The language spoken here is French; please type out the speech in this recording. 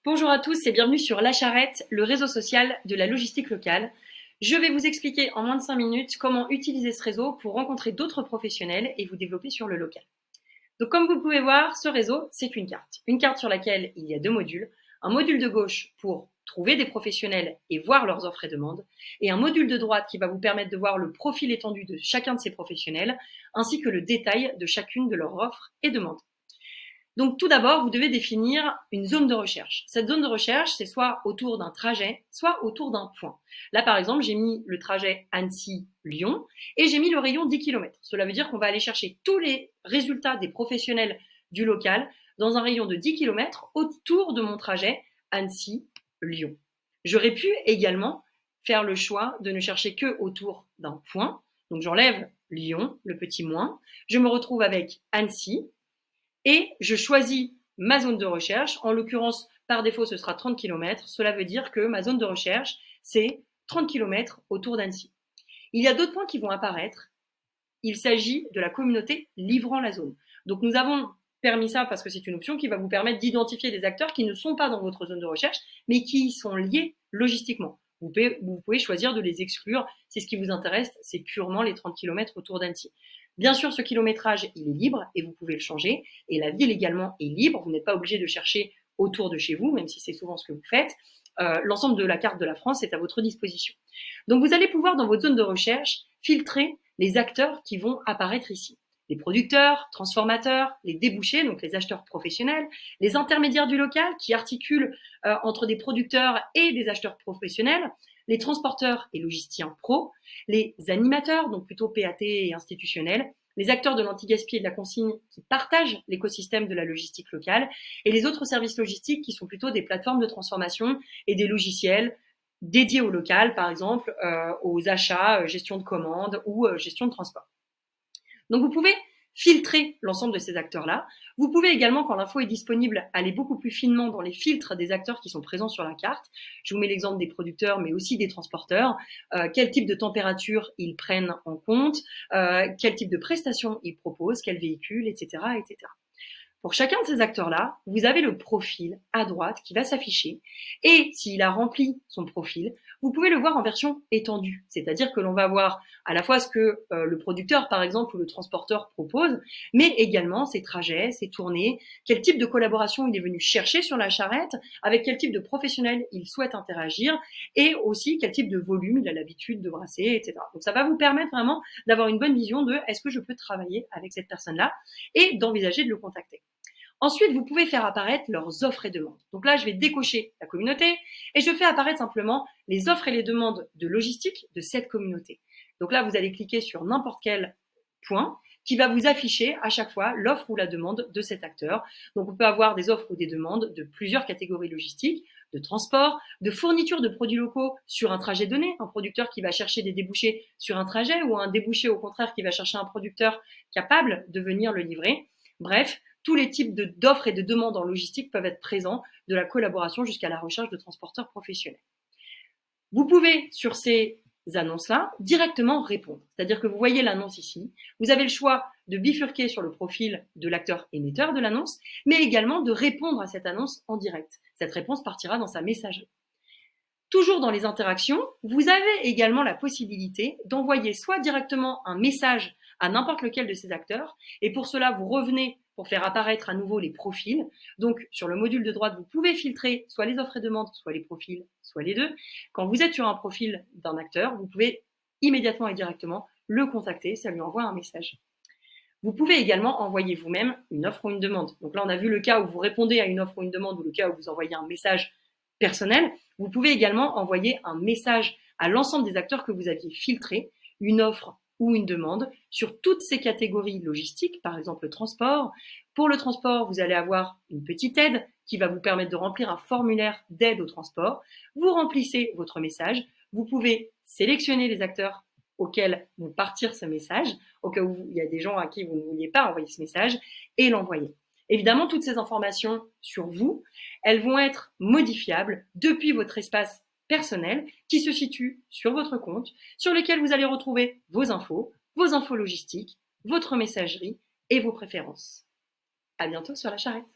Bonjour à tous et bienvenue sur La Charrette, le réseau social de la logistique locale. Je vais vous expliquer en moins de 5 minutes comment utiliser ce réseau pour rencontrer d'autres professionnels et vous développer sur le local. Donc comme vous pouvez voir, ce réseau, c'est une carte. Une carte sur laquelle il y a deux modules. Un module de gauche pour trouver des professionnels et voir leurs offres et demandes, et un module de droite qui va vous permettre de voir le profil étendu de chacun de ces professionnels, ainsi que le détail de chacune de leurs offres et demandes. Donc tout d'abord, vous devez définir une zone de recherche. Cette zone de recherche, c'est soit autour d'un trajet, soit autour d'un point. Là, par exemple, j'ai mis le trajet Annecy-Lyon et j'ai mis le rayon 10 km. Cela veut dire qu'on va aller chercher tous les résultats des professionnels du local dans un rayon de 10 km autour de mon trajet Annecy-Lyon. J'aurais pu également faire le choix de ne chercher que autour d'un point. Donc j'enlève Lyon, le petit moins. Je me retrouve avec Annecy. Et je choisis ma zone de recherche. En l'occurrence, par défaut, ce sera 30 km. Cela veut dire que ma zone de recherche, c'est 30 km autour d'Annecy. Il y a d'autres points qui vont apparaître. Il s'agit de la communauté livrant la zone. Donc nous avons permis ça parce que c'est une option qui va vous permettre d'identifier des acteurs qui ne sont pas dans votre zone de recherche, mais qui y sont liés logistiquement. Vous pouvez choisir de les exclure si ce qui vous intéresse, c'est purement les 30 km autour d'Annecy. Bien sûr, ce kilométrage, il est libre et vous pouvez le changer. Et la ville également est libre. Vous n'êtes pas obligé de chercher autour de chez vous, même si c'est souvent ce que vous faites. L'ensemble de la carte de la France est à votre disposition. Donc vous allez pouvoir, dans votre zone de recherche, filtrer les acteurs qui vont apparaître ici. Les producteurs, transformateurs, les débouchés, donc les acheteurs professionnels, les intermédiaires du local qui articulent entre des producteurs et des acheteurs professionnels, les transporteurs et logisticiens pro, les animateurs, donc plutôt PAT et institutionnels, les acteurs de l'anti-gaspi et de la consigne qui partagent l'écosystème de la logistique locale, et les autres services logistiques qui sont plutôt des plateformes de transformation et des logiciels dédiés au local, par exemple aux achats, gestion de commandes ou gestion de transport. Donc vous pouvez filtrer l'ensemble de ces acteurs-là. Vous pouvez également, quand l'info est disponible, aller beaucoup plus finement dans les filtres des acteurs qui sont présents sur la carte. Je vous mets l'exemple des producteurs, mais aussi des transporteurs. Quel type de température ils prennent en compte, quel type de prestations ils proposent, quel véhicule, etc., etc. Pour chacun de ces acteurs-là, vous avez le profil à droite qui va s'afficher et s'il a rempli son profil, vous pouvez le voir en version étendue. C'est-à-dire que l'on va voir à la fois ce que le producteur, par exemple, ou le transporteur propose, mais également ses trajets, ses tournées, quel type de collaboration il est venu chercher sur la charrette, avec quel type de professionnel il souhaite interagir et aussi quel type de volume il a l'habitude de brasser, etc. Donc ça va vous permettre vraiment d'avoir une bonne vision de est-ce que je peux travailler avec cette personne-là et d'envisager de le contacter. Ensuite, vous pouvez faire apparaître leurs offres et demandes. Donc là, je vais décocher la communauté et je fais apparaître simplement les offres et les demandes de logistique de cette communauté. Donc là, vous allez cliquer sur n'importe quel point qui va vous afficher à chaque fois l'offre ou la demande de cet acteur. Donc on peut avoir des offres ou des demandes de plusieurs catégories logistiques, de transport, de fourniture de produits locaux sur un trajet donné, un producteur qui va chercher des débouchés sur un trajet ou un débouché au contraire qui va chercher un producteur capable de venir le livrer. Bref, tous les types d'offres et de demandes en logistique peuvent être présents, de la collaboration jusqu'à la recherche de transporteurs professionnels. Vous pouvez, sur ces annonces-là, directement répondre. C'est-à-dire que vous voyez l'annonce ici, vous avez le choix de bifurquer sur le profil de l'acteur émetteur de l'annonce, mais également de répondre à cette annonce en direct. Cette réponse partira dans sa messagerie. Toujours dans les interactions, vous avez également la possibilité d'envoyer soit directement un message à n'importe lequel de ces acteurs, et pour cela, vous revenez pour faire apparaître à nouveau les profils. Donc, sur le module de droite, vous pouvez filtrer soit les offres et demandes, soit les profils, soit les deux. Quand vous êtes sur un profil d'un acteur, vous pouvez immédiatement et directement le contacter, ça lui envoie un message. Vous pouvez également envoyer vous-même une offre ou une demande. Donc là, on a vu le cas où vous répondez à une offre ou une demande ou le cas où vous envoyez un message personnel. Vous pouvez également envoyer un message à l'ensemble des acteurs que vous aviez filtrés, une offre ou une demande sur toutes ces catégories logistiques, par exemple le transport. Pour le transport, vous allez avoir une petite aide qui va vous permettre de remplir un formulaire d'aide au transport. Vous remplissez votre message. Vous pouvez sélectionner les acteurs auxquels vont partir ce message, au cas où il y a des gens à qui vous ne vouliez pas envoyer ce message, et l'envoyer. Évidemment, toutes ces informations sur vous, elles vont être modifiables depuis votre espace personnel qui se situe sur votre compte, sur lequel vous allez retrouver vos infos logistiques, votre messagerie et vos préférences. À bientôt sur La Charrette.